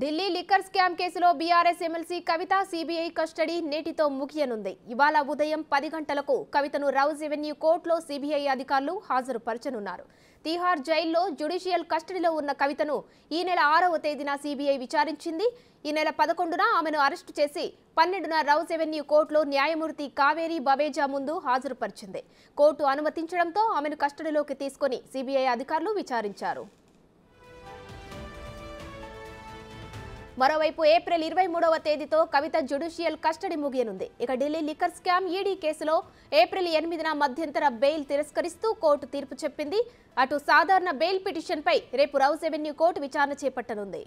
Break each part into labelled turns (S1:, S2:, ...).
S1: Delhi liquor scam కేసులో BRS MLC కవిత CBI custody నేటితో ముగియనుంది. ఇవాళ ఉదయం 10 గంటలకు కవితను రౌజ్ ఎవెన్యూ కోర్టులో సీబీఐ అధికారులు హాజరుపరచనున్నారు. తిహార్ జైల్లో జ్యుడిషియల్ కస్టడీలో ఉన్న కవితను ఈ నెల 6వ తేదీన సీబీఐ విచారించింది. ఈ నెల 11న ఆమెను అరెస్టు చేసి 12న రౌజ్ ఎవెన్యూ కోర్టులో న్యాయమూర్తి కావేరీ బవేజా ముందు హాజరుపరిచింది. కోర్టు అనుమతించడంతో ఆమెను కస్టడీలోకి తీసుకుని సీబీఐ అధికారులు విచారించారు. మరోవైపు ఏప్రిల్ 23వ తేదీతో కవిత జ్యుడిషియల్ కస్టడీ ముగియనుంది. ఇక ఢిల్లీ లిక్కర్ స్కామ్ ఈడీ కేసులో ఏప్రిల్ 8న మధ్యంతర బెయిల్ తిరస్కరిస్తూ కోర్టు తీర్పు చెప్పింది. అటు సాధారణ బెయిల్ పిటిషన్పై రేపు రౌజ్ ఎవెన్యూ కోర్టు విచారణ చేపట్టనుంది.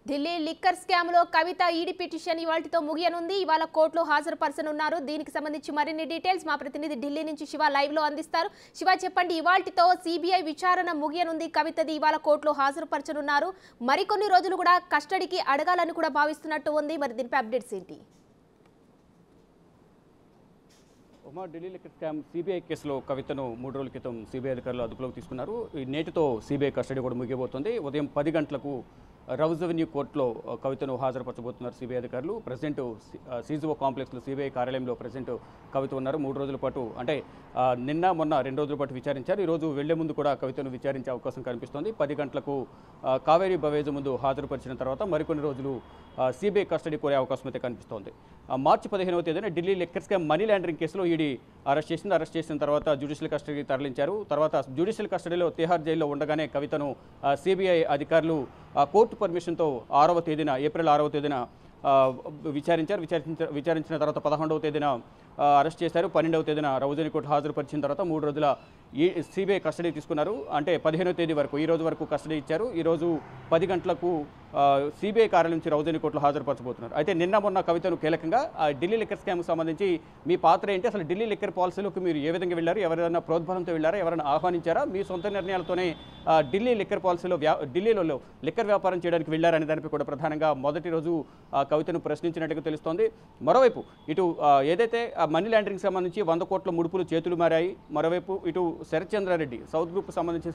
S1: ఢిల్లీ లిక్కర్ స్కామ్ లో కవిత ఈడీ పిటిషన్ ఇవాల్టితో ముగియనుంది. ఇవాళ కోర్టులో హాజరుపరచనున్నారు. దీనికి సంబంధించి మరిన్ని డీటెయిల్స్ మా ప్రతినిధి ఢిల్లీ నుంచి శివ లైవ్ లో అందిస్తారు. శివ, చెప్పండి, ఇవాల్టితో సిబిఐ విచారణ ముగియనుంది. కవితది ఇవాళ కోర్టులో హాజరుపరచనున్నారు. మరికొన్ని రోజులు కూడా కస్టడీకి అడగాలని కూడా భావిస్తున్నట్టు ఉంది. మరి దీనిపై అప్డేట్స్ ఏంటి?
S2: ఢిల్లీ లిక్కర్ స్కామ్ సిబిఐ కేసులో కవితను 3 రోజుల క్రితం సిబిఐ అధికారులు అదుపులోకి తీసుకున్నారు. నేటితో సిబిఐ కస్టడీ కూడా ముగియబోతోంది. ఉదయం 10 గంటలకు రౌజ్ ఎవెన్యూ కోర్టులో కవితను హాజరుపరచబోతున్నారు సిబిఐ అధికారులు. ప్రెసిడెంట్ సీజీఓ కాంప్లెక్స్లో సిబిఐ కార్యాలయంలో ప్రెసిడెంట్ కవిత ఉన్నారు. 3 రోజుల పాటు, అంటే నిన్న మొన్న 2 రోజుల పాటు విచారించారు. ఈరోజు వెళ్లే ముందు కూడా కవితను విచారించే అవకాశం కనిపిస్తోంది. 10 గంటలకు కావేరీ బవేజా ముందు హాజరుపరిచిన తర్వాత మరికొన్ని రోజులు సిబిఐ కస్టడీ కోరే అవకాశం అయితే కనిపిస్తోంది. మార్చి 15వ తేదీన Delhi liquor scam money laundering కేసులో ఈడీ అరెస్ట్ చేసింది. అరెస్ట్ చేసిన తర్వాత జ్యుడిషియల్ కస్టడీకి తరలించారు. తర్వాత జ్యుడిషియల్ కస్టడీలో తిహార్ జైల్లో ఉండగానే కవితను సిబిఐ అధికారులు కోర్టు పర్మిషన్తో ఏప్రిల్ 6వ తేదీన విచారించిన తర్వాత 11వ తేదీన అరెస్ట్ చేశారు. 12వ తేదీన రౌజ్ ఎవెన్యూ కోర్టు హాజరుపరిచిన తర్వాత 3 రోజుల సిబిఐ కస్టడీ తీసుకున్నారు. అంటే 15వ తేదీ వరకు, ఈ రోజు వరకు కస్టడీ ఇచ్చారు. ఈరోజు 10 గంటలకు సిబిఐ కార్యాలయం నుంచి రౌజ్ ఎవెన్యూ కోర్టులో హాజరుపరచబోతున్నారు. అయితే నిన్న మొన్న కవితను కీలకంగా ఢిల్లీ లిక్కర్ స్కామ్కి సంబంధించి మీ పాత్ర ఏంటి, అసలు ఢిల్లీ లిక్కర్ పాలసీలోకి మీరు ఏ విధంగా వెళ్ళారు, ఎవరైనా ప్రోద్బలంతో వెళ్ళారా, ఎవరైనా ఆహ్వానించారా, మీ సొంత నిర్ణయాలతోనే ఢిల్లీ లిక్కర్ పాలసీలో ఢిల్లీలో లిక్కర్ వ్యాపారం చేయడానికి వెళ్ళారనే దానిపై కూడా ప్రధానంగా మొదటి రోజు కవితను ప్రశ్నించినట్టుగా తెలుస్తోంది. మరోవైపు ఇటు ఏదైతే మనీ లాండరింగ్ సంబంధించి 100 కోట్ల ముడుపులు చేతులు మారాయి, మరోవైపు ఇటు శరత్చంద్రారెడ్డి సౌత్ గ్రూప్ సంబంధించి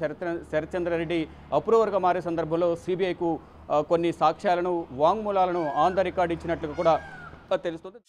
S2: శరత్చంద్రారెడ్డి అప్రూవర్గా మారే సందర్భంలో సిబిఐకు కొన్ని సాక్ష్యాలను, వాంగ్మూలాలను ఆన్ ద రికార్డ్ ఇచ్చినట్లుగా కూడా తెలుస్తుంది.